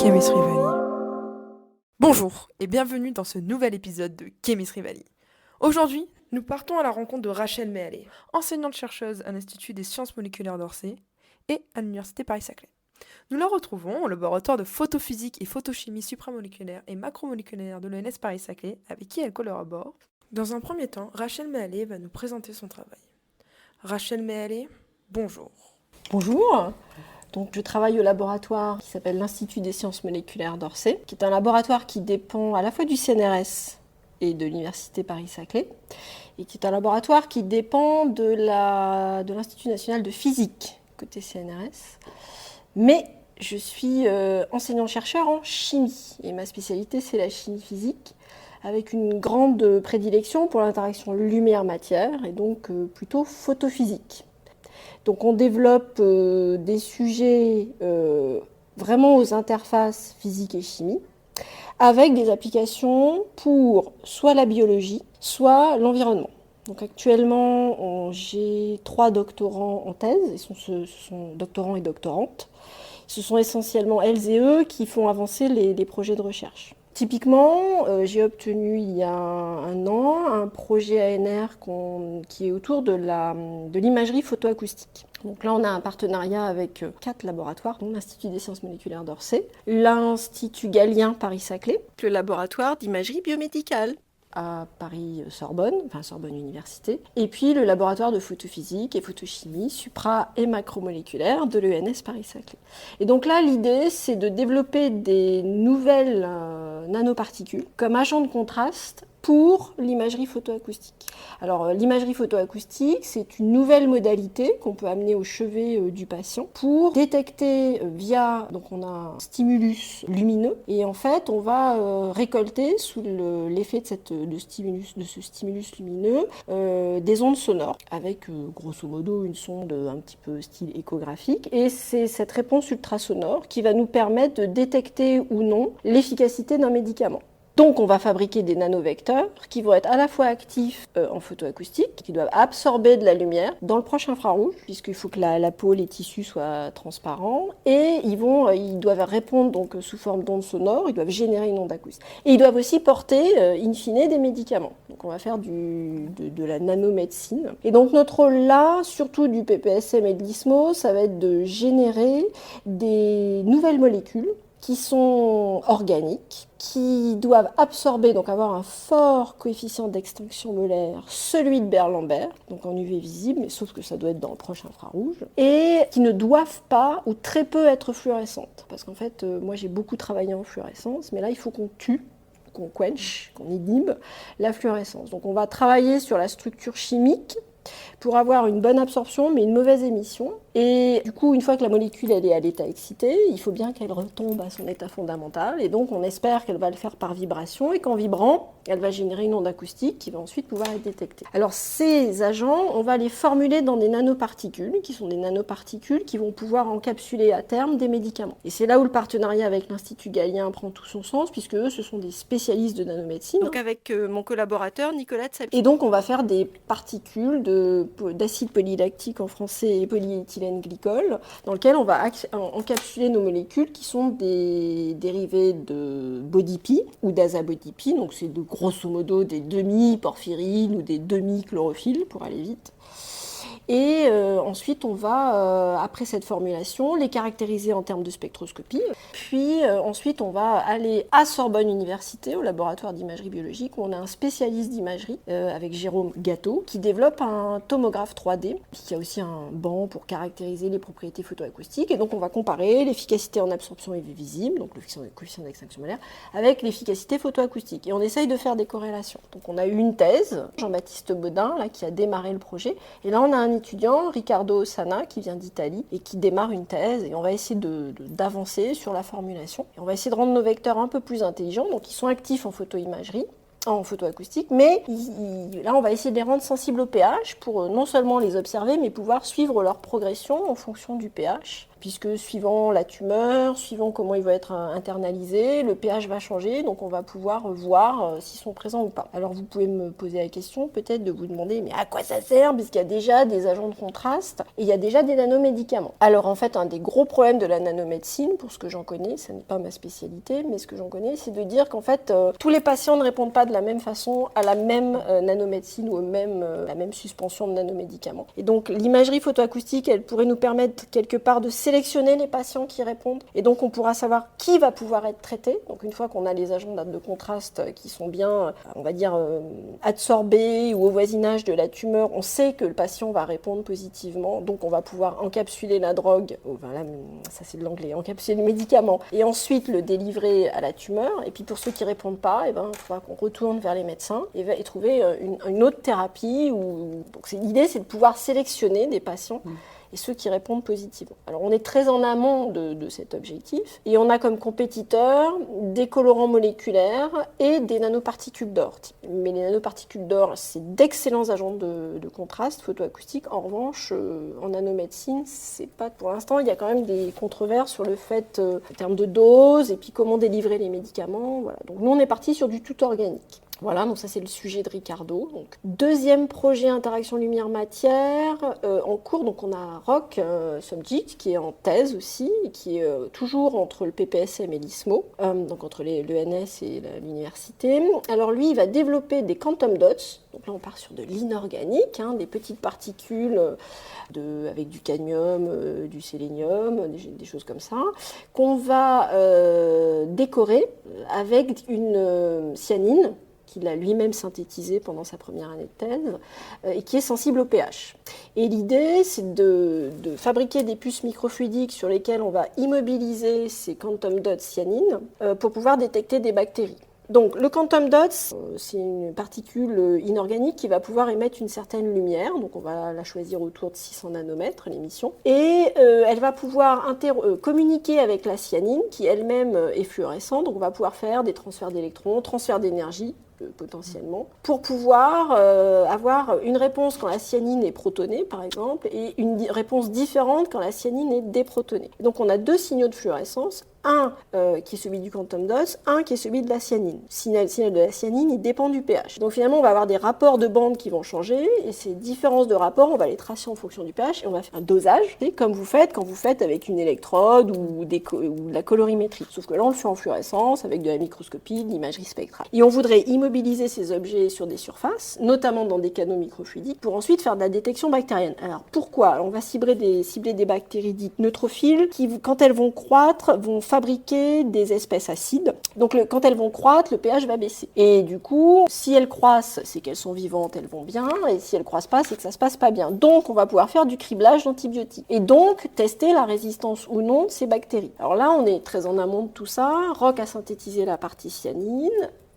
Chemistry Valley. Bonjour et bienvenue dans ce nouvel épisode de Chemistry Valley. Aujourd'hui, nous partons à la rencontre de Rachel Méalé, enseignante-chercheuse à l'Institut des sciences moléculaires d'Orsay et à l'Université Paris-Saclay. Nous la retrouvons au laboratoire de photophysique et photochimie supramoléculaire et macromoléculaire de l'ENS Paris-Saclay, avec qui elle collabore. Dans un premier temps, Rachel Méalé va nous présenter son travail. Rachel Méalé, bonjour. Bonjour. Donc, je travaille au laboratoire qui s'appelle l'Institut des sciences moléculaires d'Orsay, qui est un laboratoire qui dépend à la fois du CNRS et de l'Université Paris-Saclay, et qui est un laboratoire qui dépend de l'Institut national de physique, côté CNRS. Mais je suis enseignant-chercheur en chimie, et ma spécialité, c'est la chimie physique, avec une grande prédilection pour l'interaction lumière-matière, et donc plutôt photophysique. Donc on développe des sujets vraiment aux interfaces physique et chimie, avec des applications pour soit la biologie, soit l'environnement. Donc actuellement, j'ai 3 doctorants en thèse, ce sont doctorants et doctorantes. Ce sont essentiellement elles et eux qui font avancer les projets de recherche. Typiquement, j'ai obtenu il y a un an un projet ANR qui est autour de l'imagerie photoacoustique. Donc là, on a un partenariat avec 4 laboratoires, dont l'Institut des sciences moléculaires d'Orsay, l'Institut Galien Paris-Saclay, le laboratoire d'imagerie biomédicale à Paris-Sorbonne, enfin Sorbonne Université, et puis le laboratoire de photophysique et photochimie supra- et macromoléculaire de l'ENS Paris-Saclay. Et donc là, l'idée, c'est de développer des nouvelles nanoparticules comme agents de contraste pour l'imagerie photoacoustique. Alors l'imagerie photoacoustique, c'est une nouvelle modalité qu'on peut amener au chevet du patient pour détecter via, donc on a un stimulus lumineux, et en fait on va récolter sous l'effet de ce stimulus lumineux des ondes sonores avec grosso modo une sonde un petit peu style échographique, et c'est cette réponse ultrasonore qui va nous permettre de détecter ou non l'efficacité d'un médicament. Donc on va fabriquer des nanovecteurs qui vont être à la fois actifs en photoacoustique, qui doivent absorber de la lumière dans le proche infrarouge, puisqu'il faut que la peau, les tissus soient transparents, et ils doivent répondre donc sous forme d'ondes sonores, ils doivent générer une onde acoustique. Et ils doivent aussi porter, in fine, des médicaments. Donc on va faire de la nanomédecine. Et donc notre rôle là, surtout du PPSM et de l'ISMO, ça va être de générer des nouvelles molécules qui sont organiques, qui doivent absorber, donc avoir un fort coefficient d'extinction molaire, celui de Beer-Lambert, donc en UV visible, mais sauf que ça doit être dans le proche infrarouge, et qui ne doivent pas ou très peu être fluorescentes. Parce qu'en fait, moi j'ai beaucoup travaillé en fluorescence, mais là il faut qu'on tue, qu'on quench, qu'on inhibe la fluorescence. Donc on va travailler sur la structure chimique pour avoir une bonne absorption mais une mauvaise émission. Et du coup, une fois que la molécule elle est à l'état excité, il faut bien qu'elle retombe à son état fondamental, et donc on espère qu'elle va le faire par vibration, et qu'en vibrant, elle va générer une onde acoustique qui va ensuite pouvoir être détectée. Alors ces agents, on va les formuler dans des nanoparticules, qui sont des nanoparticules qui vont pouvoir encapsuler à terme des médicaments. Et c'est là où le partenariat avec l'Institut Galien prend tout son sens, puisque eux, ce sont des spécialistes de nanomédecine. Donc avec mon collaborateur Nicolas Tsapi. Et donc on va faire des particules d'acide polylactique en français et polyéthylène glycol, dans lequel on va encapsuler nos molécules qui sont des dérivés de body-pi ou d'azabody-pi, donc c'est grosso modo des demi-porphyrines ou des demi-chlorophylles pour aller vite. Et ensuite, on va, après cette formulation, les caractériser en termes de spectroscopie. Puis ensuite, on va aller à Sorbonne Université, au laboratoire d'imagerie biologique, où on a un spécialiste d'imagerie, avec Jérôme Gâteau, qui développe un tomographe 3D, qui a aussi un banc pour caractériser les propriétés photoacoustiques. Et donc, on va comparer l'efficacité en absorption UV visible, donc le coefficient d'extinction molaire, avec l'efficacité photoacoustique. Et on essaye de faire des corrélations. Donc, on a eu une thèse, Jean-Baptiste Baudin, là, qui a démarré le projet. Et là, on a un étudiant, Riccardo Ossana, qui vient d'Italie et qui démarre une thèse, et on va essayer d'avancer sur la formulation. Et on va essayer de rendre nos vecteurs un peu plus intelligents, donc ils sont actifs en photoimagerie, en photoacoustique, mais là on va essayer de les rendre sensibles au pH pour non seulement les observer, mais pouvoir suivre leur progression en fonction du pH. puisque suivant la tumeur, suivant comment il va être internalisé, le pH va changer, donc on va pouvoir voir s'ils sont présents ou pas. Alors vous pouvez me poser la question peut-être de vous demander mais à quoi ça sert, puisqu'il y a déjà des agents de contraste et il y a déjà des nanomédicaments. Alors en fait un des gros problèmes de la nanomédecine, pour ce que j'en connais, ce n'est pas ma spécialité, mais ce que j'en connais, c'est de dire qu'en fait tous les patients ne répondent pas de la même façon à la même nanomédecine ou la même suspension de nanomédicaments. Et donc l'imagerie photoacoustique, elle pourrait nous permettre quelque part de sélectionner les patients qui répondent, et donc on pourra savoir qui va pouvoir être traité. Donc une fois qu'on a les agents de contraste qui sont bien, on va dire, adsorbés ou au voisinage de la tumeur, on sait que le patient va répondre positivement, donc on va pouvoir encapsuler la drogue, là, ça c'est de l'anglais, encapsuler le médicament, et ensuite le délivrer à la tumeur. Et puis pour ceux qui ne répondent pas, il faudra qu'on retourne vers les médecins et trouver une autre thérapie. Donc l'idée, c'est de pouvoir sélectionner des patients et ceux qui répondent positivement. Alors on est très en amont de cet objectif, et on a comme compétiteurs des colorants moléculaires et des nanoparticules d'or. Mais les nanoparticules d'or, c'est d'excellents agents de contraste photoacoustique. En revanche, en nanomédecine, c'est pas pour l'instant, il y a quand même des controverses sur le fait, en termes de dose, et puis comment délivrer les médicaments. Voilà. Donc nous, on est parti sur du tout organique. Voilà, donc ça c'est le sujet de Ricardo. Donc, deuxième projet interaction lumière-matière en cours. Donc on a Roch Somjic qui est en thèse aussi, et qui est toujours entre le PPSM et l'ISMO, donc entre l'ENS et l'université. Alors lui, il va développer des quantum dots. Donc là on part sur de l'inorganique, des petites particules avec du cadmium, du sélénium, des choses comme ça, qu'on va décorer avec une cyanine qu'il a lui-même synthétisé pendant sa première année de thèse, et qui est sensible au pH. Et l'idée, c'est de fabriquer des puces microfluidiques sur lesquelles on va immobiliser ces quantum dots cyanine pour pouvoir détecter des bactéries. Donc le quantum dot, c'est une particule inorganique qui va pouvoir émettre une certaine lumière, donc on va la choisir autour de 600 nanomètres, l'émission, et elle va pouvoir communiquer avec la cyanine, qui elle-même est fluorescente, donc on va pouvoir faire des transferts d'électrons, transferts d'énergie, potentiellement, pour pouvoir avoir une réponse quand la cyanine est protonée, par exemple, et une réponse différente quand la cyanine est déprotonée. Donc on a deux signaux de fluorescence, un qui est celui du quantum dot, un qui est celui de la cyanine. Le signal de la cyanine, il dépend du pH. Donc finalement, on va avoir des rapports de bande qui vont changer, et ces différences de rapports, on va les tracer en fonction du pH, et on va faire un dosage, comme vous faites quand vous faites avec une électrode ou de la colorimétrie. Sauf que là, on le fait en fluorescence, avec de la microscopie, de l'imagerie spectrale. Et on voudrait immobiliser ces objets sur des surfaces, notamment dans des canaux microfluidiques, pour ensuite faire de la détection bactérienne. Alors pourquoi ? Alors, on va cibler des bactéries dites neutrophiles, qui, quand elles vont croître, vont fabriquer des espèces acides. Donc quand elles vont croître, le pH va baisser. Et du coup, si elles croissent, c'est qu'elles sont vivantes, elles vont bien, et si elles croissent pas, c'est que ça se passe pas bien. Donc on va pouvoir faire du criblage d'antibiotiques. Et donc tester la résistance ou non de ces bactéries. Alors là, on est très en amont de tout ça. Roch a synthétisé la partie cyanine.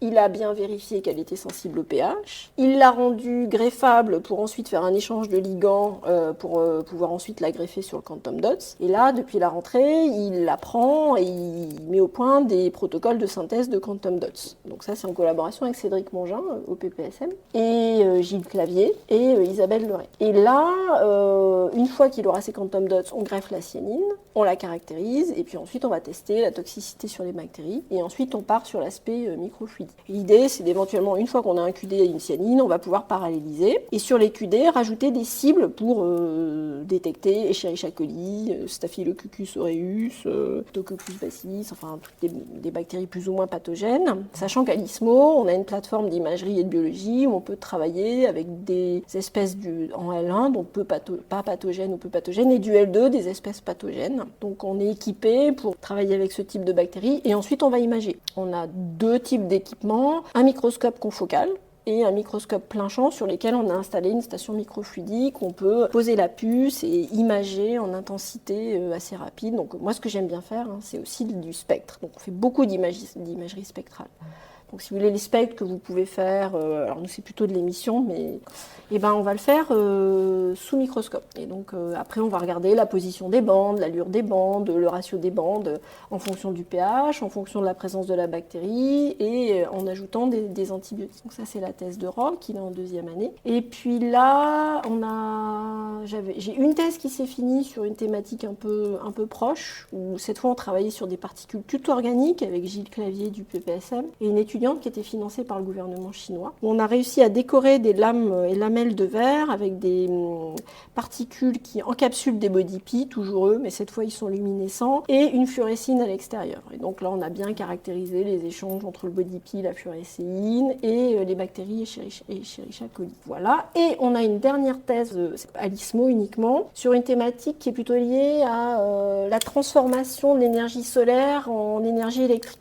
Il a bien vérifié qu'elle était sensible au pH. Il l'a rendue greffable pour ensuite faire un échange de ligands pour pouvoir ensuite la greffer sur le quantum dots. Et là, depuis la rentrée, il la prend et il met au point des protocoles de synthèse de quantum dots. Donc ça, c'est en collaboration avec Cédric Mongin au PPSM, et Gilles Clavier et Isabelle Leray. Et là, une fois qu'il aura ces quantum dots, on greffe la cyanine, on la caractérise, et puis ensuite on va tester la toxicité sur les bactéries, et ensuite on part sur l'aspect microfluidique. L'idée, c'est d'éventuellement, une fois qu'on a un QD et une cyanine, on va pouvoir paralléliser. Et sur les QD, rajouter des cibles pour détecter Escherichia coli, Staphylococcus aureus, Tococcus bacillis, enfin toutes des bactéries plus ou moins pathogènes. Sachant qu'à l'ISMO, on a une plateforme d'imagerie et de biologie où on peut travailler avec des espèces en L1, donc pas pathogènes ou peu pathogènes, et du L2, des espèces pathogènes. Donc on est équipé pour travailler avec ce type de bactéries, et ensuite on va imager. On a deux types d'équipements, un microscope confocal et un microscope plein champ sur lesquels on a installé une station microfluidique où on peut poser la puce et imager en intensité assez rapide. Donc moi, ce que j'aime bien faire, c'est aussi du spectre. Donc on fait beaucoup d'imagerie spectrale. Donc si vous voulez les spectres que vous pouvez faire, alors nous c'est plutôt de l'émission, mais on va le faire sous microscope. Et donc après on va regarder la position des bandes, l'allure des bandes, le ratio des bandes en fonction du pH, en fonction de la présence de la bactérie et en ajoutant des antibiotiques. Donc ça c'est la thèse de Roch, il est en deuxième année. Et puis là on a j'ai une thèse qui s'est finie sur une thématique un peu proche, où cette fois on travaillait sur des particules tout organiques avec Gilles Clavier du PPSM et une étudiante qui était financée par le gouvernement chinois. On a réussi à décorer des lames et lamelles de verre avec des particules qui encapsulent des body pea, toujours eux, mais cette fois ils sont luminescents, et une fluorescine à l'extérieur. Et donc là on a bien caractérisé les échanges entre le body pea, la fluorescéine et les bactéries Escherichia coli. Voilà. Et on a une dernière thèse à l'ISMO uniquement sur une thématique qui est plutôt liée à la transformation de l'énergie solaire en énergie électrique.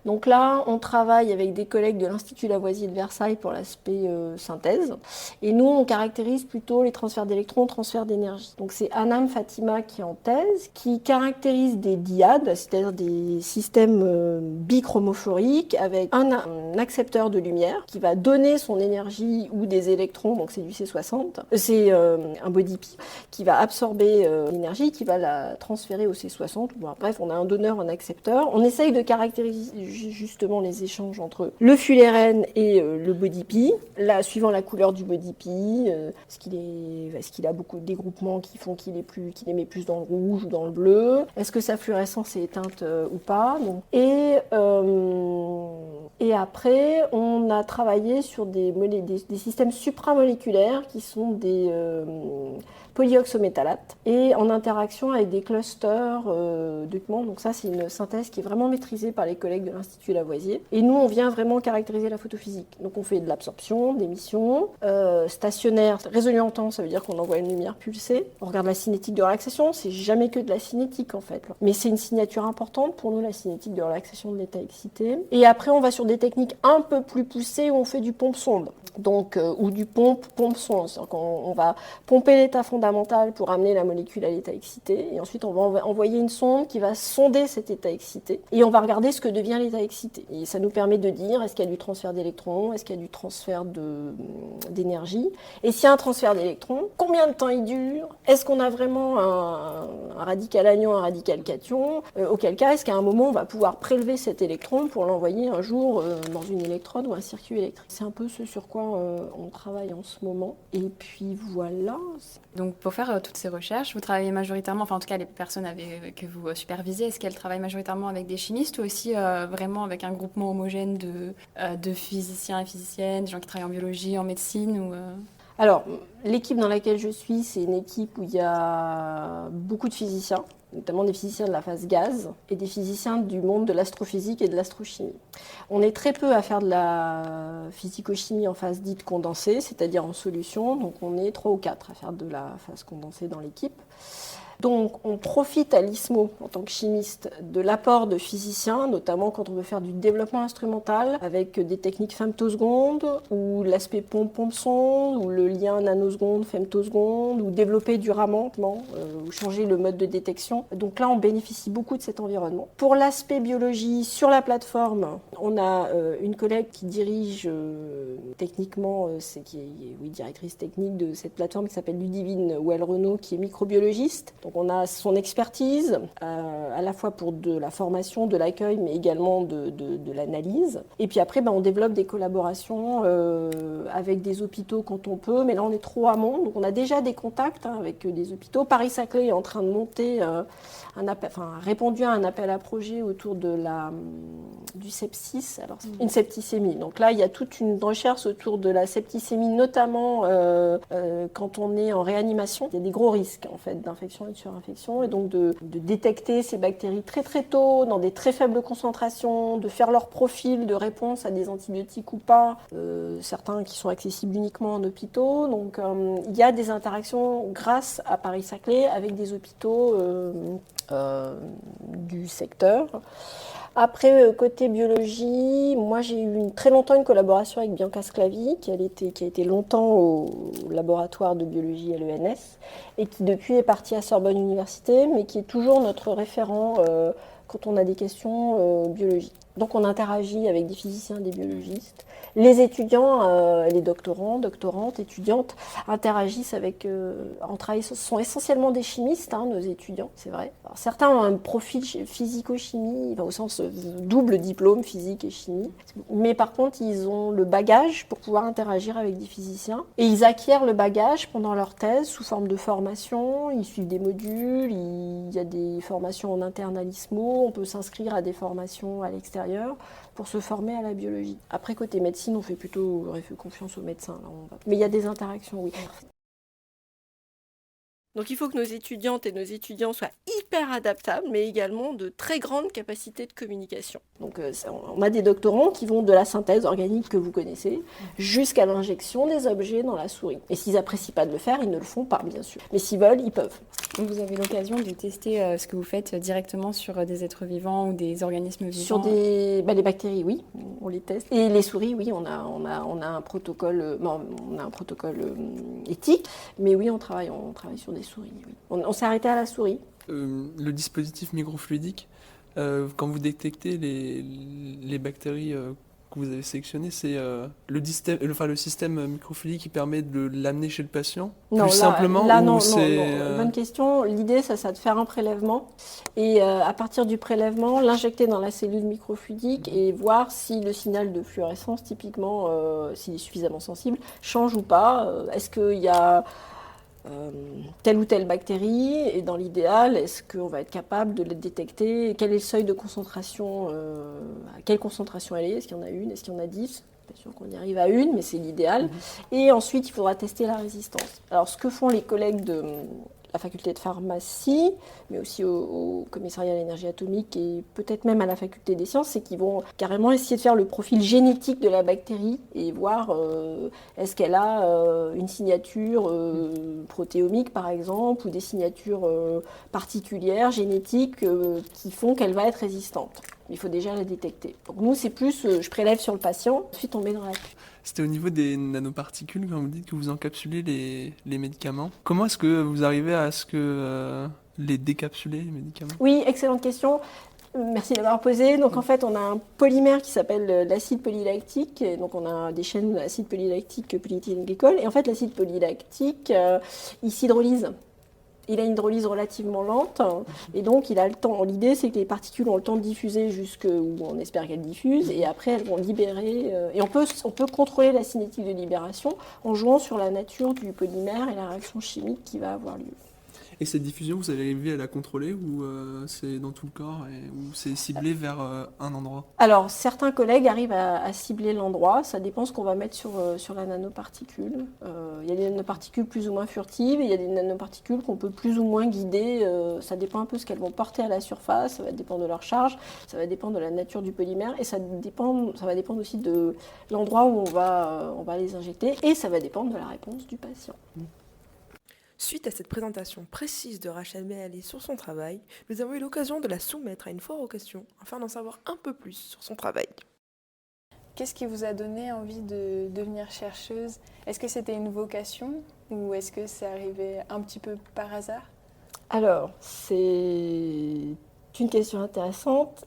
Donc là, on travaille avec des collègues de l'Institut Lavoisier de Versailles pour l'aspect synthèse. Et nous, on caractérise plutôt les transferts d'électrons, transferts d'énergie. Donc c'est Anam Fatima qui est en thèse, qui caractérise des dyades, c'est-à-dire des systèmes bichromophoriques avec un accepteur de lumière qui va donner son énergie ou des électrons, donc c'est du C60. C'est un body pea qui va absorber l'énergie, qui va la transférer au C60. Bon, bref, on a un donneur, un accepteur. On essaye de caractériser justement les échanges entre le fullerène et le body pea, là, suivant la couleur du body pea, est-ce qu'il a beaucoup de dégroupements qui font qu'il émet plus dans le rouge ou dans le bleu, est-ce que sa fluorescence est éteinte ou pas. Donc. Et après, on a travaillé sur des systèmes supramoléculaires qui sont des polyoxométallates et en interaction avec des clusters de pigments. Donc ça, c'est une synthèse qui est vraiment maîtrisée par les collègues de l'Institut Lavoisier. Et nous, on vient vraiment caractériser la photophysique. Donc on fait de l'absorption, d'émission, stationnaire, résolu en temps, ça veut dire qu'on envoie une lumière pulsée. On regarde la cinétique de relaxation, c'est jamais que de la cinétique en fait. Mais c'est une signature importante pour nous, la cinétique de relaxation de l'état excité. Et après, on va sur des techniques un peu plus poussées où on fait du pompe-sonde. Donc, ou du pompe-sonde. C'est-à-dire qu'on va pomper l'état fondamental pour amener la molécule à l'état excité. Et ensuite, on va envoyer une sonde qui va sonder cet état excité. Et on va regarder ce que devient l'état excité. Et ça nous permet de dire est-ce qu'il y a du transfert d'électrons, est-ce qu'il y a du transfert d'énergie. Et s'il y a un transfert d'électrons, combien de temps il dure? Est-ce qu'on a vraiment un radical anion, un radical cation? Auquel cas, est-ce qu'à un moment, on va pouvoir prélever cet électron pour l'envoyer un jour dans une électrode ou un circuit électrique? C'est un peu ce sur quoi on travaille en ce moment. Et puis voilà. Donc pour faire toutes ces recherches, vous travaillez majoritairement, enfin en tout cas les personnes que vous supervisez, est-ce qu'elles travaillent majoritairement avec des chimistes ou aussi vraiment avec un groupement homogène de physiciens et physiciennes, des gens qui travaillent en biologie, en médecine ou, Alors, l'équipe dans laquelle je suis, c'est une équipe où il y a beaucoup de physiciens, notamment des physiciens de la phase gaz et des physiciens du monde de l'astrophysique et de l'astrochimie. On est très peu à faire de la physico-chimie en phase dite condensée, c'est-à-dire en solution, donc on est 3 ou 4 à faire de la phase condensée dans l'équipe. Donc on profite à l'ISMO en tant que chimiste de l'apport de physiciens, notamment quand on veut faire du développement instrumental avec des techniques femtosecondes ou l'aspect pompe-sonde ou le lien nanoseconde, femtoseconde ou développer du Raman ou changer le mode de détection. Donc là on bénéficie beaucoup de cet environnement. Pour l'aspect biologie sur la plateforme, on a une collègue qui dirige techniquement, qui est directrice technique de cette plateforme qui s'appelle Ludivine Well-Renaud, qui est microbiologiste. Donc on a son expertise, à la fois pour de la formation, de l'accueil, mais également de l'analyse. Et puis après, on développe des collaborations avec des hôpitaux quand on peut, mais là on est trop amont. Donc on a déjà des contacts avec des hôpitaux. Paris-Saclay est en train de monter, a répondu à un appel à projet autour du sepsis, alors une septicémie. Donc là, il y a toute une recherche autour de la septicémie, notamment quand on est en réanimation. Il y a des gros risques en fait d'infection et de surinfection, et donc de détecter ces bactéries très très tôt, dans des très faibles concentrations, de faire leur profil de réponse à des antibiotiques ou pas, certains qui sont accessibles uniquement en hôpitaux. Donc il y a des interactions grâce à Paris-Saclay avec des hôpitaux du secteur. Après, côté biologie, moi j'ai eu très longtemps une collaboration avec Bianca Sclavi, qui a été longtemps au laboratoire de biologie à l'ENS, et qui depuis est partie à Sorbonne Université, mais qui est toujours notre référent quand on a des questions biologie. Donc on interagit avec des physiciens, des biologistes. Les étudiants, les doctorants, doctorantes, étudiantes interagissent avec, ce sont essentiellement des chimistes, nos étudiants, c'est vrai. Alors, certains ont un profil physico-chimie, au sens double diplôme, physique et chimie. Mais par contre, ils ont le bagage pour pouvoir interagir avec des physiciens. Et ils acquièrent le bagage pendant leur thèse sous forme de formation. Ils suivent des modules, il y a des formations en interne à l'ISMO, on peut s'inscrire à des formations à l'extérieur pour se former à la biologie. Après, côté médecine, on fait confiance aux médecins. Mais il y a des interactions, oui. Donc il faut que nos étudiantes et nos étudiants soient hyper adaptables, mais également de très grandes capacités de communication. Donc on a des doctorants qui vont de la synthèse organique que vous connaissez jusqu'à l'injection des objets dans la souris. Et s'ils n'apprécient pas de le faire, ils ne le font pas, bien sûr. Mais s'ils veulent, ils peuvent. Donc vous avez l'occasion de tester ce que vous faites directement sur des êtres vivants ou des organismes vivants? Sur les bactéries, oui, on les teste. Et les souris, oui, on a un protocole, éthique, mais oui, on travaille sur des souris. Oui. On s'est arrêté à la souris. Le dispositif microfluidique, quand vous détectez les bactéries que vous avez sélectionnées, c'est le système microfluidique qui permet de l'amener chez le patient non, plus simplement non. Bonne question. L'idée, c'est de faire un prélèvement et à partir du prélèvement, l'injecter dans la cellule microfluidique et voir si le signal de fluorescence, typiquement, s'il est suffisamment sensible, change ou pas. Est-ce qu'il y a telle ou telle bactérie, et dans l'idéal, est-ce qu'on va être capable de les détecter? Quel est le seuil de concentration? À quelle concentration elle est? Est-ce qu'il y en a une? Est-ce qu'il y en a 10? Bien sûr qu'on y arrive à une, mais c'est l'idéal. Et ensuite, il faudra tester la résistance. Alors, ce que font les collègues de la faculté de pharmacie, mais aussi au commissariat à l'énergie atomique et peut-être même à la faculté des sciences, c'est qu'ils vont carrément essayer de faire le profil génétique de la bactérie et voir est-ce qu'elle a une signature protéomique par exemple, ou des signatures particulières, génétiques, qui font qu'elle va être résistante. Il faut déjà la détecter. Donc nous, c'est plus, je prélève sur le patient, ensuite on met dans la... C'était au niveau des nanoparticules, quand vous dites que vous encapsulez les médicaments. Comment est-ce que vous arrivez à ce que les décapsuler, les médicaments? Oui, excellente question. Merci d'avoir posé. Donc en fait, on a un polymère qui s'appelle l'acide polylactique. Et donc on a des chaînes d'acide polylactique polyéthylène-glycol. Et en fait, l'acide polylactique, il s'hydrolyse. Il a une hydrolyse relativement lente et donc il a le temps. L'idée, c'est que les particules ont le temps de diffuser jusqu'où on espère qu'elles diffusent et après elles vont libérer. Et on peut contrôler la cinétique de libération en jouant sur la nature du polymère et la réaction chimique qui va avoir lieu. Et cette diffusion, vous allez arriver à la contrôler ou c'est dans tout le corps ou c'est ciblé vers un endroit? Alors, certains collègues arrivent à cibler l'endroit. Ça dépend ce qu'on va mettre sur la nanoparticule. Il y a des nanoparticules plus ou moins furtives et il y a des nanoparticules qu'on peut plus ou moins guider. Ça dépend un peu ce qu'elles vont porter à la surface. Ça va dépendre de leur charge. Ça va dépendre de la nature du polymère et ça va dépendre aussi de l'endroit où on va les injecter et ça va dépendre de la réponse du patient. Suite à cette présentation précise de Rachel Méallet sur son travail, nous avons eu l'occasion de la soumettre à une foire aux questions afin d'en savoir un peu plus sur son travail. Qu'est-ce qui vous a donné envie de devenir chercheuse? Est-ce que c'était une vocation ou est-ce que c'est arrivé un petit peu par hasard? Alors, c'est une question intéressante.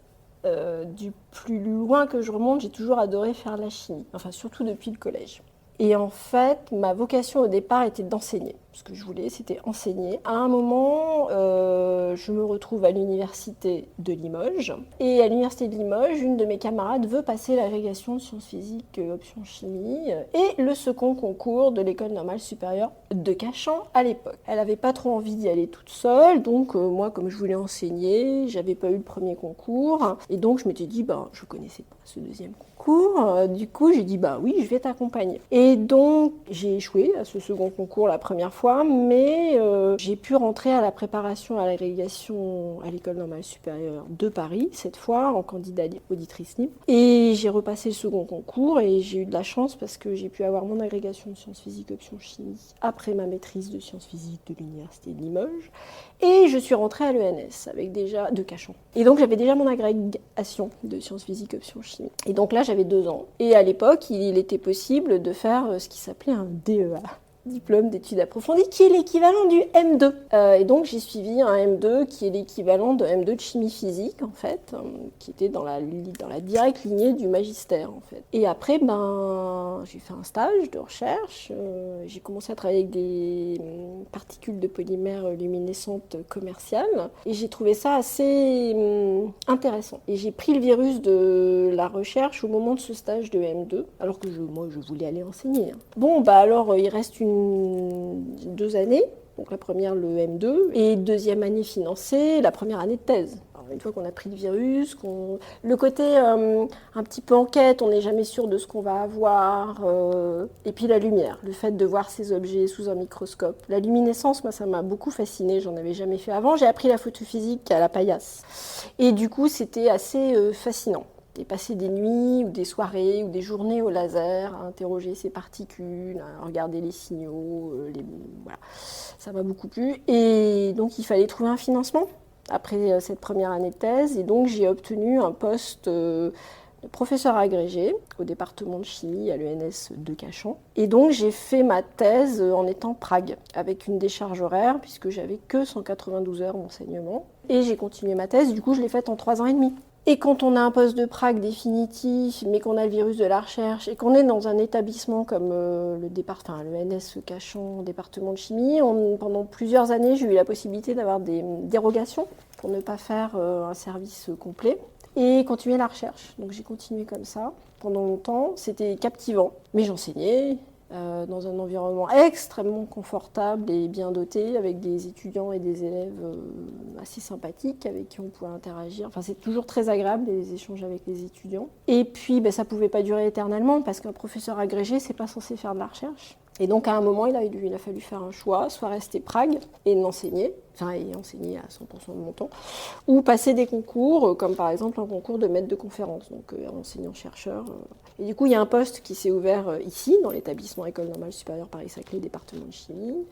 Du plus loin que je remonte, j'ai toujours adoré faire la chimie, enfin surtout depuis le collège. Et en fait, ma vocation au départ était d'enseigner. Ce que je voulais, c'était enseigner. À un moment, je me retrouve à l'université de Limoges. Et à l'université de Limoges, une de mes camarades veut passer l'agrégation de sciences physiques option chimie et le second concours de l'école normale supérieure de Cachan à l'époque. Elle n'avait pas trop envie d'y aller toute seule, donc moi, comme je voulais enseigner, j'avais pas eu le premier concours. Et donc, je m'étais dit, je connaissais pas ce deuxième concours. Du coup, j'ai dit, oui, je vais t'accompagner. Et donc, j'ai échoué à ce second concours la première fois, mais j'ai pu rentrer à la préparation à l'agrégation à l'école normale supérieure de Paris, cette fois en candidat auditrice libre. Et j'ai repassé le second concours et j'ai eu de la chance parce que j'ai pu avoir mon agrégation de sciences physiques option chimie après ma maîtrise de sciences physiques de l'université de Limoges. Et je suis rentrée à l'ENS de Cachan. Et donc j'avais déjà mon agrégation de sciences physiques option chimie. Et donc là j'avais 2 ans. Et à l'époque il était possible de faire ce qui s'appelait un DEA. diplôme d'études approfondies, qui est l'équivalent du M2. Et donc j'ai suivi un M2 qui est l'équivalent de M2 de chimie physique, en fait, qui était dans la directe lignée du magistère, en fait. Et après, j'ai fait un stage de recherche, j'ai commencé à travailler avec des particules de polymères luminescentes commerciales, et j'ai trouvé ça assez intéressant. Et j'ai pris le virus de la recherche au moment de ce stage de M2, alors que moi je voulais aller enseigner. Bon, alors il reste 2 années, donc la première le M2, et deuxième année financée, la première année de thèse. Alors, une fois qu'on a pris le virus, le côté un petit peu enquête, on n'est jamais sûr de ce qu'on va avoir, et puis la lumière, le fait de voir ces objets sous un microscope. La luminescence, moi ça m'a beaucoup fascinée, j'en avais jamais fait avant, j'ai appris la photophysique à la paillasse. Et du coup c'était assez fascinant. Et passer des nuits ou des soirées ou des journées au laser à interroger ces particules, à regarder les signaux, voilà. Ça m'a beaucoup plu. Et donc il fallait trouver un financement après cette première année de thèse. Et donc j'ai obtenu un poste de professeur agrégé au département de chimie à l'ENS de Cachan. Et donc j'ai fait ma thèse en étant Prague, avec une décharge horaire, puisque j'avais que 192 heures d'enseignement. Et j'ai continué ma thèse, du coup je l'ai faite en 3 ans et demi. Et quand on a un poste de Prague définitif, mais qu'on a le virus de la recherche, et qu'on est dans un établissement comme l'ENS Cachan, département de chimie, pendant plusieurs années, j'ai eu la possibilité d'avoir des dérogations pour ne pas faire un service complet et continuer la recherche. Donc j'ai continué comme ça pendant longtemps. C'était captivant, mais j'enseignais dans un environnement extrêmement confortable et bien doté, avec des étudiants et des élèves assez sympathiques avec qui on pouvait interagir. Enfin, c'est toujours très agréable les échanges avec les étudiants. Et puis, ça ne pouvait pas durer éternellement parce qu'un professeur agrégé, c'est pas censé faire de la recherche. Et donc, à un moment, il a fallu faire un choix, soit rester Prague et enseigner à 100% de mon temps, ou passer des concours, comme par exemple un concours de maître de conférence, donc enseignant-chercheur. Et du coup, il y a un poste qui s'est ouvert ici, dans l'établissement École normale supérieure Paris-Saclay, département de chimie.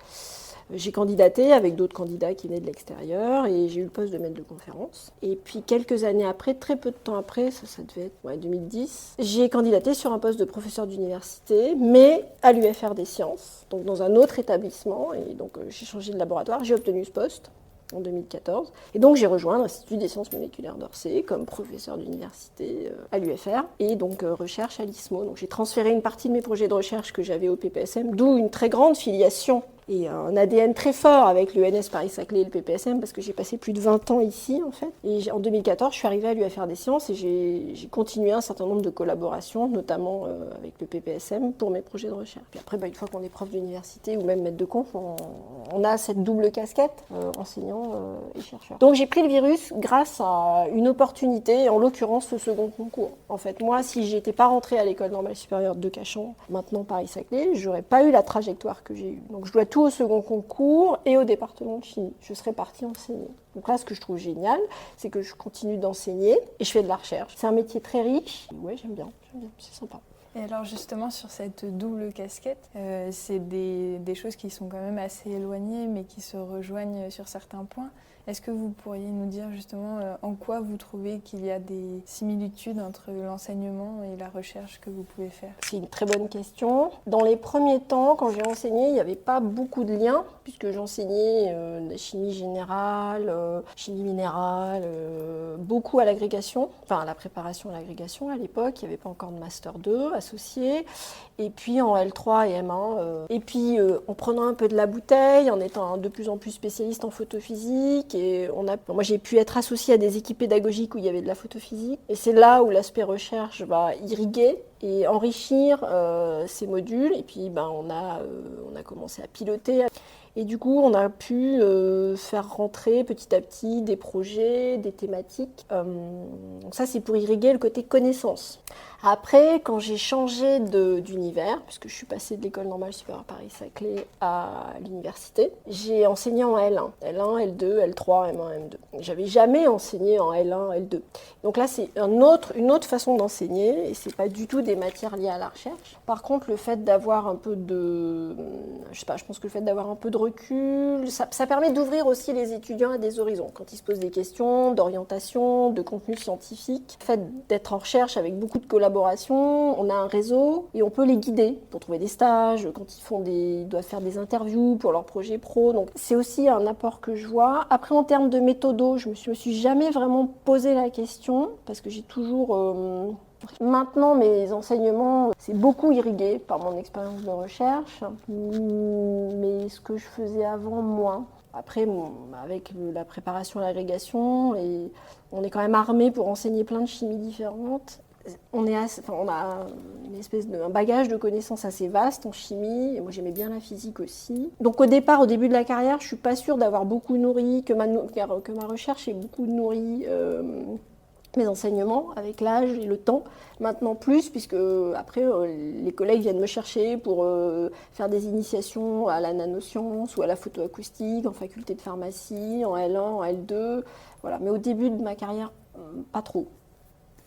J'ai candidaté avec d'autres candidats qui venaient de l'extérieur et j'ai eu le poste de maître de conférence. Et puis quelques années après, très peu de temps après, ça devait être 2010, j'ai candidaté sur un poste de professeur d'université, mais à l'UFR des sciences, donc dans un autre établissement. Et donc j'ai changé de laboratoire, j'ai obtenu ce poste en 2014. Et donc j'ai rejoint l'Institut des sciences moléculaires d'Orsay comme professeur d'université à l'UFR et donc recherche à l'ISMO. Donc j'ai transféré une partie de mes projets de recherche que j'avais au PPSM, d'où une très grande filiation et un ADN très fort avec l'ENS Paris-Saclay et le PPSM parce que j'ai passé plus de 20 ans ici en fait. Et en 2014, je suis arrivée à l'UFR des sciences et j'ai continué un certain nombre de collaborations, notamment avec le PPSM pour mes projets de recherche. Puis après, une fois qu'on est prof d'université ou même maître de conf, on a cette double casquette, enseignant et chercheur. Donc j'ai pris le virus grâce à une opportunité, en l'occurrence ce second concours. En fait, moi, si j'étais pas rentrée à l'École normale supérieure de Cachan, maintenant Paris-Saclay, j'aurais pas eu la trajectoire que j'ai eue. Donc je dois tout au second concours et au département de chimie. Je serais partie enseigner. Donc là, ce que je trouve génial, c'est que je continue d'enseigner et je fais de la recherche. C'est un métier très riche. Ouais, j'aime bien, c'est sympa. Et alors justement, sur cette double casquette, c'est des choses qui sont quand même assez éloignées, mais qui se rejoignent sur certains points. Est-ce que vous pourriez nous dire justement en quoi vous trouvez qu'il y a des similitudes entre l'enseignement et la recherche que vous pouvez faire ? C'est une très bonne question. Dans les premiers temps, quand j'ai enseigné, il n'y avait pas beaucoup de liens, puisque j'enseignais la chimie générale, chimie minérale, beaucoup à l'agrégation, enfin à la préparation à l'agrégation à l'époque. Il n'y avait pas encore de Master 2 associé. Et puis en L3 et M1. Et puis en prenant un peu de la bouteille, en étant de plus en plus spécialiste en photophysique. Et moi j'ai pu être associée à des équipes pédagogiques où il y avait de la photophysique. Et c'est là où l'aspect recherche va irriguer et enrichir ces modules. Et puis on a commencé à piloter. Et du coup, on a pu faire rentrer petit à petit des projets, des thématiques. Donc ça, c'est pour irriguer le côté connaissance. Après, quand j'ai changé d'univers, puisque je suis passée de l'École normale supérieure Paris-Saclay à l'université, j'ai enseigné en L1, L2, L3, M1, M2. J'avais jamais enseigné en L1, L2. Donc là, c'est une autre façon d'enseigner, et c'est pas du tout des matières liées à la recherche. Par contre, le fait d'avoir un peu de... je pense que le fait d'avoir un peu de recul, ça permet d'ouvrir aussi les étudiants à des horizons. Quand ils se posent des questions d'orientation, de contenu scientifique, le fait d'être en recherche avec beaucoup de collaborateurs, collaboration, on a un réseau et on peut les guider pour trouver des stages, quand ils doivent faire des interviews pour leurs projets pro. Donc c'est aussi un apport que je vois. Après, en termes de méthodo, je me suis jamais vraiment posé la question parce que j'ai toujours... Maintenant, mes enseignements, c'est beaucoup irrigué par mon expérience de recherche, mais ce que je faisais avant, moins. Après, avec la préparation à l'agrégation, et on est quand même armé pour enseigner plein de chimies différentes. On a une espèce un bagage de connaissances assez vaste en chimie, et moi j'aimais bien la physique aussi. Donc au début de la carrière, je suis pas sûre d'avoir beaucoup nourri, que ma recherche ait beaucoup nourri mes enseignements avec l'âge et le temps. Maintenant plus, puisque après les collègues viennent me chercher pour faire des initiations à la nanoscience ou à la photoacoustique, en faculté de pharmacie, en L1, en L2. Voilà. Mais au début de ma carrière, pas trop.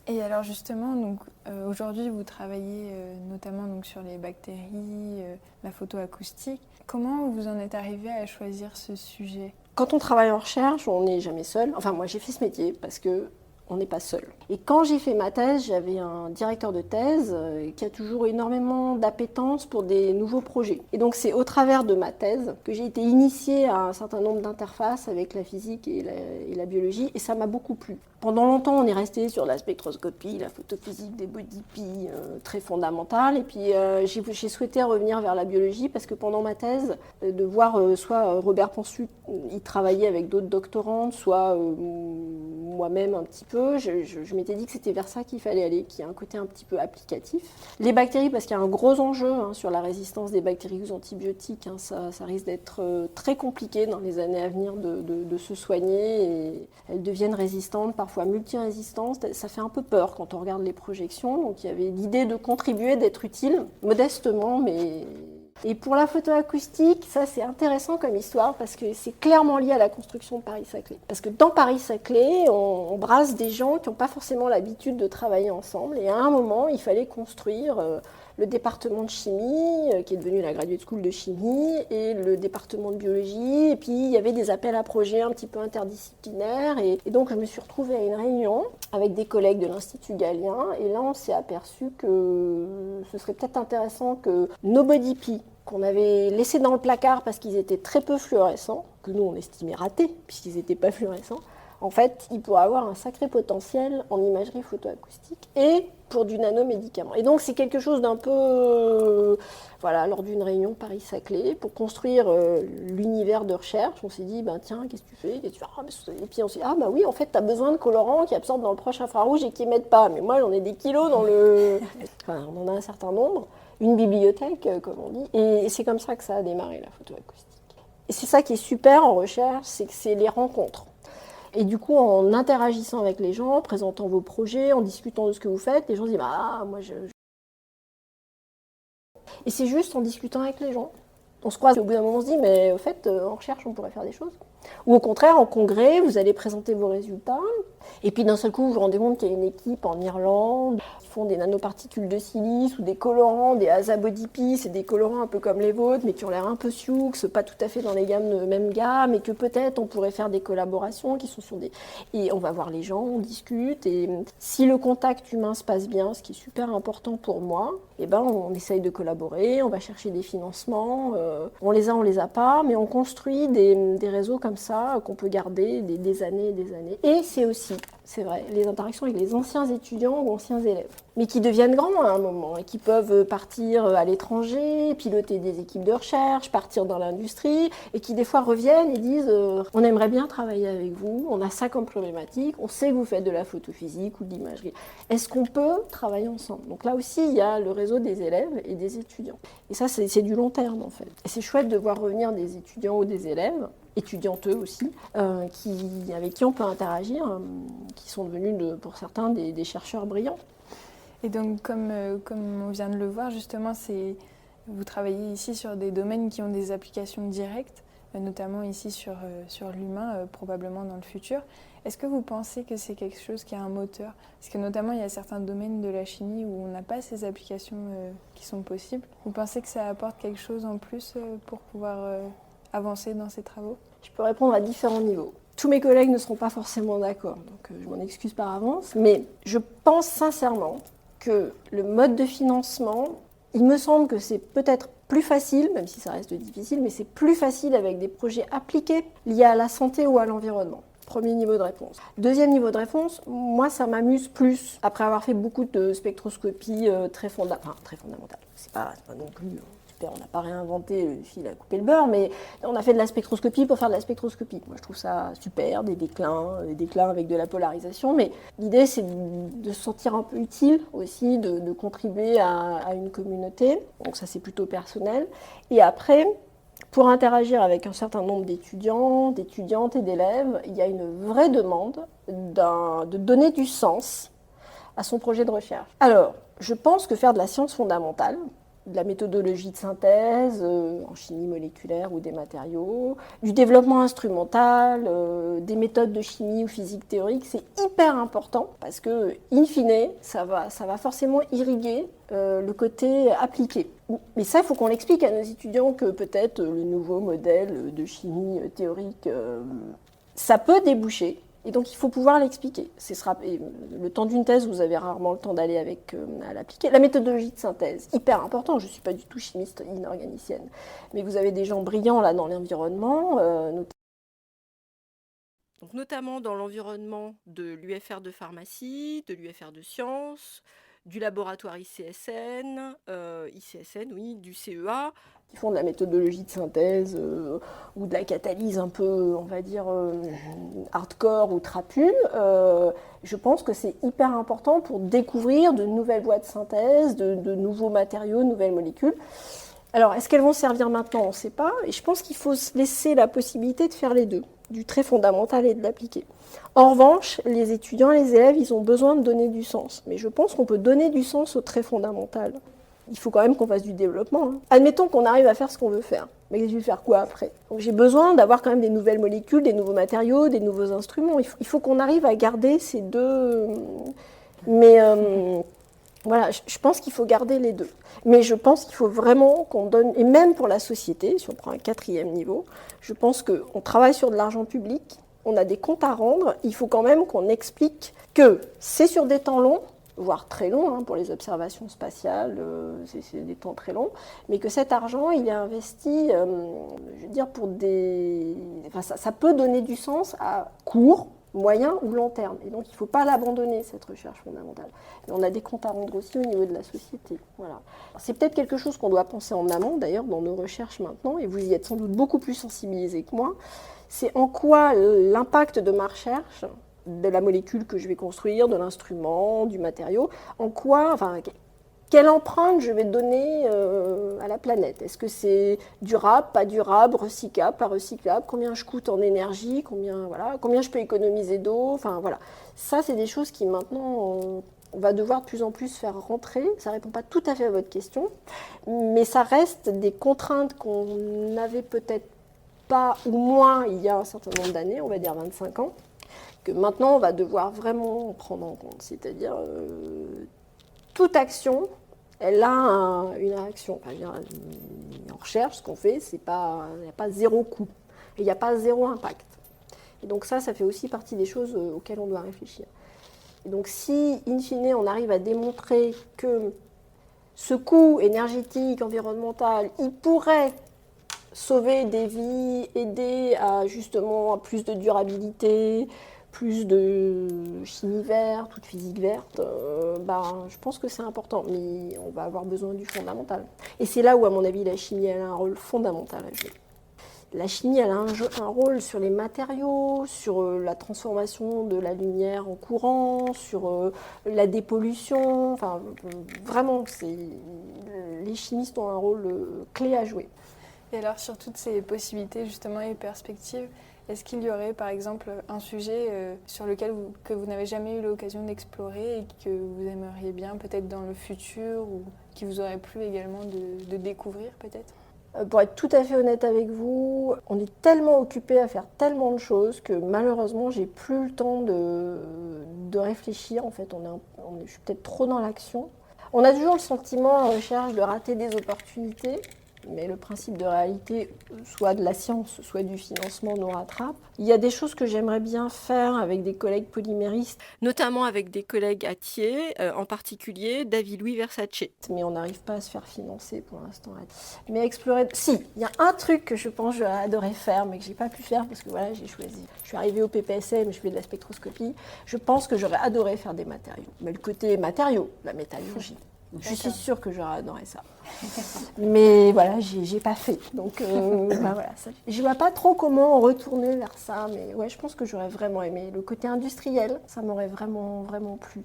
Et alors justement, donc, aujourd'hui vous travaillez notamment donc, sur les bactéries, la photoacoustique. Comment vous en êtes arrivé à choisir ce sujet ? Quand on travaille en recherche, on n'est jamais seul. Enfin moi j'ai fait ce métier parce que on n'est pas seul. Et quand j'ai fait ma thèse, j'avais un directeur de thèse qui a toujours énormément d'appétence pour des nouveaux projets. Et donc c'est au travers de ma thèse que j'ai été initiée à un certain nombre d'interfaces avec la physique et la biologie, et ça m'a beaucoup plu. Pendant longtemps, on est resté sur la spectroscopie, la photophysique des body-pi, très fondamentale. Et puis j'ai souhaité revenir vers la biologie parce que pendant ma thèse, de voir soit Robert Pensu y travailler avec d'autres doctorantes, soit moi-même un petit peu, je m'étais dit que c'était vers ça qu'il fallait aller, qu'il y a un côté un petit peu applicatif. Les bactéries, parce qu'il y a un gros enjeu sur la résistance des bactéries aux antibiotiques, ça risque d'être très compliqué dans les années à venir de se soigner, et elles deviennent résistantes, parfois multirésistantes. Ça fait un peu peur quand on regarde les projections, donc il y avait l'idée de contribuer, d'être utile, modestement, mais... Et pour la photoacoustique, ça c'est intéressant comme histoire parce que c'est clairement lié à la construction de Paris-Saclay. Parce que dans Paris-Saclay, on brasse des gens qui n'ont pas forcément l'habitude de travailler ensemble, et à un moment, il fallait construire le département de chimie, qui est devenu la Graduate School de chimie, et le département de biologie, et puis il y avait des appels à projets un petit peu interdisciplinaires, et donc je me suis retrouvée à une réunion avec des collègues de l'Institut Galien, et là on s'est aperçu que ce serait peut-être intéressant que nos body-pi, qu'on avait laissés dans le placard parce qu'ils étaient très peu fluorescents, que nous on estimait ratés puisqu'ils n'étaient pas fluorescents, en fait, il pourrait avoir un sacré potentiel en imagerie photoacoustique et pour du nanomédicament. Et donc, c'est quelque chose d'un peu... voilà, lors d'une réunion Paris-Saclay, pour construire l'univers de recherche, on s'est dit, tiens, qu'est-ce que tu fais ? Et puis on s'est dit, oui, en fait, tu as besoin de colorants qui absorbent dans le proche infrarouge et qui n'émettent pas. Mais moi, j'en ai des kilos dans le... Enfin, on en a un certain nombre. Une bibliothèque, comme on dit. Et c'est comme ça que ça a démarré, la photoacoustique. Et c'est ça qui est super en recherche, c'est que c'est les rencontres. Et du coup, en interagissant avec les gens, en présentant vos projets, en discutant de ce que vous faites, les gens disent moi je... Et c'est juste en discutant avec les gens. On se croise et au bout d'un moment on se dit mais au fait, en recherche, on pourrait faire des choses. Ou au contraire, en congrès, vous allez présenter vos résultats. Et puis d'un seul coup, vous vous rendez compte qu'il y a une équipe en Irlande qui font des nanoparticules de silice ou des colorants, des azabodipi, c'est des colorants un peu comme les vôtres, mais qui ont l'air un peu sioux, pas tout à fait dans les mêmes gammes, et que peut-être on pourrait faire des collaborations qui sont sur des... Et on va voir les gens, on discute, et si le contact humain se passe bien, ce qui est super important pour moi, on essaye de collaborer, on va chercher des financements, on les a pas, mais on construit des réseaux comme ça qu'on peut garder des années et des années. Et c'est aussi, c'est vrai, les interactions avec les anciens étudiants ou anciens élèves, mais qui deviennent grands à un moment et qui peuvent partir à l'étranger, piloter des équipes de recherche, partir dans l'industrie, et qui des fois reviennent et disent on aimerait bien travailler avec vous, on a ça comme problématique, on sait que vous faites de la photophysique ou de l'imagerie. Est-ce qu'on peut travailler ensemble ? Donc là aussi, il y a le réseau des élèves et des étudiants. Et ça, c'est du long terme en fait. Et c'est chouette de voir revenir des étudiants ou des élèves, étudiantes aussi, avec qui on peut interagir, qui sont devenus, pour certains, des chercheurs brillants. Et donc, comme on vient de le voir, justement, vous travaillez ici sur des domaines qui ont des applications directes, notamment ici sur l'humain, probablement dans le futur. Est-ce que vous pensez que c'est quelque chose qui a un moteur ? Parce que notamment, il y a certains domaines de la chimie où on n'a pas ces applications qui sont possibles. Vous pensez que ça apporte quelque chose en plus pour pouvoir avancer dans ces travaux ? Je peux répondre à différents niveaux. Tous mes collègues ne seront pas forcément d'accord, donc je m'en excuse par avance. Mais je pense sincèrement que le mode de financement, il me semble que c'est peut-être plus facile, même si ça reste difficile, mais c'est plus facile avec des projets appliqués liés à la santé ou à l'environnement. Premier niveau de réponse. Deuxième niveau de réponse, moi ça m'amuse plus, après avoir fait beaucoup de spectroscopie très fondamentale. C'est pas non plus super, on n'a pas réinventé le fil à couper le beurre, mais on a fait de la spectroscopie pour faire de la spectroscopie. Moi je trouve ça super, des déclins avec de la polarisation, mais l'idée c'est de se sentir un peu utile aussi, de contribuer à une communauté, donc ça c'est plutôt personnel. Et après, pour interagir avec un certain nombre d'étudiants, d'étudiantes et d'élèves, il y a une vraie demande de donner du sens à son projet de recherche. Alors, je pense que faire de la science fondamentale, de la méthodologie de synthèse en chimie moléculaire ou des matériaux, du développement instrumental, des méthodes de chimie ou physique théorique, c'est hyper important parce que, in fine, ça va forcément irriguer le côté appliqué. Mais ça, il faut qu'on l'explique à nos étudiants que peut-être le nouveau modèle de chimie théorique, ça peut déboucher. Et donc, il faut pouvoir l'expliquer. Le temps d'une thèse, vous avez rarement le temps d'aller à l'appliquer. La méthodologie de synthèse, hyper important. Je ne suis pas du tout chimiste inorganicienne. Mais vous avez des gens brillants là dans l'environnement, notamment dans l'environnement de l'UFR de pharmacie, de l'UFR de sciences, du laboratoire ICSN, du CEA, qui font de la méthodologie de synthèse ou de la catalyse un peu, on va dire, hardcore ou trapue. Je pense que c'est hyper important pour découvrir de nouvelles voies de synthèse, de nouveaux matériaux, de nouvelles molécules. Alors, est-ce qu'elles vont servir maintenant? On ne sait pas. Et je pense qu'il faut se laisser la possibilité de faire les deux, du très fondamental et de l'appliqué. En revanche, les étudiants et les élèves, ils ont besoin de donner du sens. Mais je pense qu'on peut donner du sens au très fondamental. Il faut quand même qu'on fasse du développement. Admettons qu'on arrive à faire ce qu'on veut faire. Mais je vais faire quoi après? Donc j'ai besoin d'avoir quand même des nouvelles molécules, des nouveaux matériaux, des nouveaux instruments. Il faut qu'on arrive à garder ces deux... Mais voilà, je pense qu'il faut garder les deux. Mais je pense qu'il faut vraiment qu'on donne... Et même pour la société, si on prend un 4e niveau, je pense qu'on travaille sur de l'argent public, on a des comptes à rendre, il faut quand même qu'on explique que c'est sur des temps longs, voire très longs, pour les observations spatiales, c'est des temps très longs, mais que cet argent, il est investi, je veux dire, pour des... Enfin, ça peut donner du sens à court, moyen ou long terme. Et donc, il ne faut pas l'abandonner, cette recherche fondamentale. Et on a des comptes à rendre aussi au niveau de la société. Voilà. C'est peut-être quelque chose qu'on doit penser en amont, d'ailleurs, dans nos recherches maintenant, et vous y êtes sans doute beaucoup plus sensibilisés que moi. C'est en quoi l'impact de ma recherche, de la molécule que je vais construire, de l'instrument, du matériau, quelle empreinte je vais donner à la planète? Est-ce que c'est durable, pas durable, recyclable, pas recyclable? Combien je coûte en énergie? Combien je peux économiser d'eau? Enfin, voilà. Ça, c'est des choses qui maintenant, on va devoir de plus en plus faire rentrer. Ça ne répond pas tout à fait à votre question, mais ça reste des contraintes qu'on n'avait peut-être pas ou moins il y a un certain nombre d'années, on va dire 25 ans, que maintenant on va devoir vraiment prendre en compte. C'est-à-dire, toute action, elle a une réaction. En recherche, ce qu'on fait, il n'y a pas zéro coût, et il n'y a pas zéro impact. Et donc ça fait aussi partie des choses auxquelles on doit réfléchir. Et donc si, in fine, on arrive à démontrer que ce coût énergétique, environnemental, il pourrait sauver des vies, aider à justement à plus de durabilité, plus de chimie verte ou de physique verte, je pense que c'est important, mais on va avoir besoin du fondamental. Et c'est là où, à mon avis, la chimie elle a un rôle fondamental à jouer. La chimie elle a un rôle sur les matériaux, sur la transformation de la lumière en courant, sur la dépollution, vraiment, les chimistes ont un rôle clé à jouer. Et alors, sur toutes ces possibilités justement et perspectives, est-ce qu'il y aurait par exemple un sujet sur lequel que vous n'avez jamais eu l'occasion d'explorer et que vous aimeriez bien peut-être dans le futur ou qui vous aurait plu également de découvrir peut-être? Pour être tout à fait honnête avec vous, on est tellement occupé à faire tellement de choses que malheureusement j'ai plus le temps de réfléchir. En fait, je suis peut-être trop dans l'action. On a toujours le sentiment en recherche de rater des opportunités. Mais le principe de réalité, soit de la science, soit du financement, nous rattrape. Il y a des choses que j'aimerais bien faire avec des collègues polyméristes, notamment avec des collègues à Thiers, en particulier David-Louis Versace. Mais on n'arrive pas à se faire financer pour l'instant. Mais explorer... Si, il y a un truc que je pense que j'aurais adoré faire, mais que j'ai pas pu faire parce que voilà, j'ai choisi. Je suis arrivée au PPSM, je fais de la spectroscopie. Je pense que j'aurais adoré faire des matériaux. Mais le côté matériaux, la métallurgie, je suis sûre que j'aurais adoré ça. Mais voilà, j'ai pas fait. Donc voilà, ça, je vois pas trop comment retourner vers ça. Mais ouais, je pense que j'aurais vraiment aimé. Le côté industriel, ça m'aurait vraiment, vraiment plu.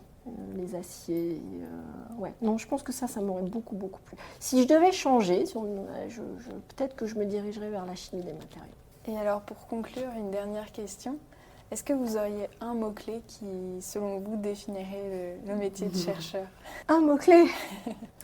Les aciers, ouais. Non, je pense que ça m'aurait beaucoup, beaucoup plu. Si je devais changer, peut-être que je me dirigerais vers la chimie des matériaux. Et alors, pour conclure, une dernière question. Est-ce que vous auriez un mot-clé qui, selon vous, définirait le métier de chercheur ? Un mot-clé ?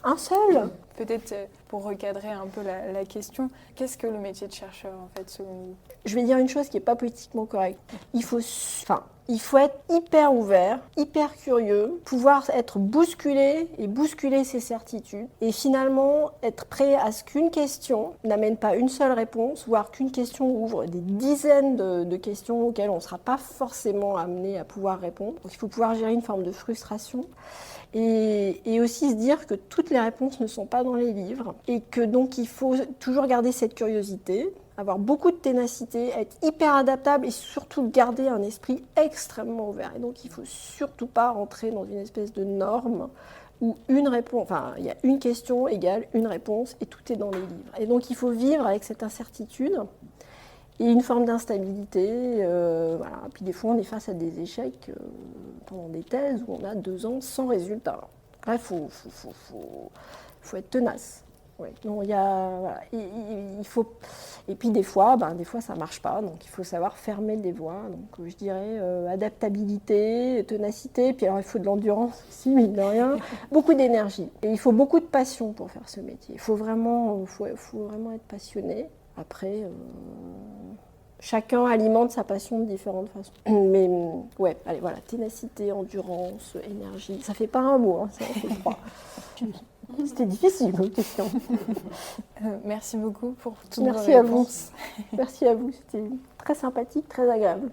Un seul ? Peut-être pour recadrer un peu la question, qu'est-ce que le métier de chercheur, en fait, selon vous ? Je vais dire une chose qui n'est pas politiquement correcte. Il faut être hyper ouvert, hyper curieux, pouvoir être bousculé et bousculer ses certitudes et finalement être prêt à ce qu'une question n'amène pas une seule réponse, voire qu'une question ouvre des dizaines de questions auxquelles on ne sera pas forcément amené à pouvoir répondre. Donc, il faut pouvoir gérer une forme de frustration. Et aussi se dire que toutes les réponses ne sont pas dans les livres et que donc il faut toujours garder cette curiosité, avoir beaucoup de ténacité, être hyper adaptable et surtout garder un esprit extrêmement ouvert. Et donc il ne faut surtout pas rentrer dans une espèce de norme où une réponse, enfin il y a une question égale une réponse et tout est dans les livres. Et donc il faut vivre avec cette incertitude et une forme d'instabilité. Voilà. Puis des fois on est face à des échecs pendant des thèses où on a 2 ans sans résultat. Là, il faut être tenace. Ouais. Non, voilà. Et puis des fois, ça ne marche pas, donc il faut savoir fermer les voies. Donc je dirais adaptabilité, ténacité, puis alors il faut de l'endurance aussi, mine de rien, beaucoup d'énergie. Et il faut beaucoup de passion pour faire ce métier. Il faut vraiment être passionné. Après, chacun alimente sa passion de différentes façons. Mais ouais, allez, voilà, ténacité, endurance, énergie. Ça fait pas un mot, hein, ça fait 3. C'était difficile, vos questions. Merci beaucoup pour toutes vos Merci à vous. réponses. Merci à vous, c'était très sympathique, très agréable.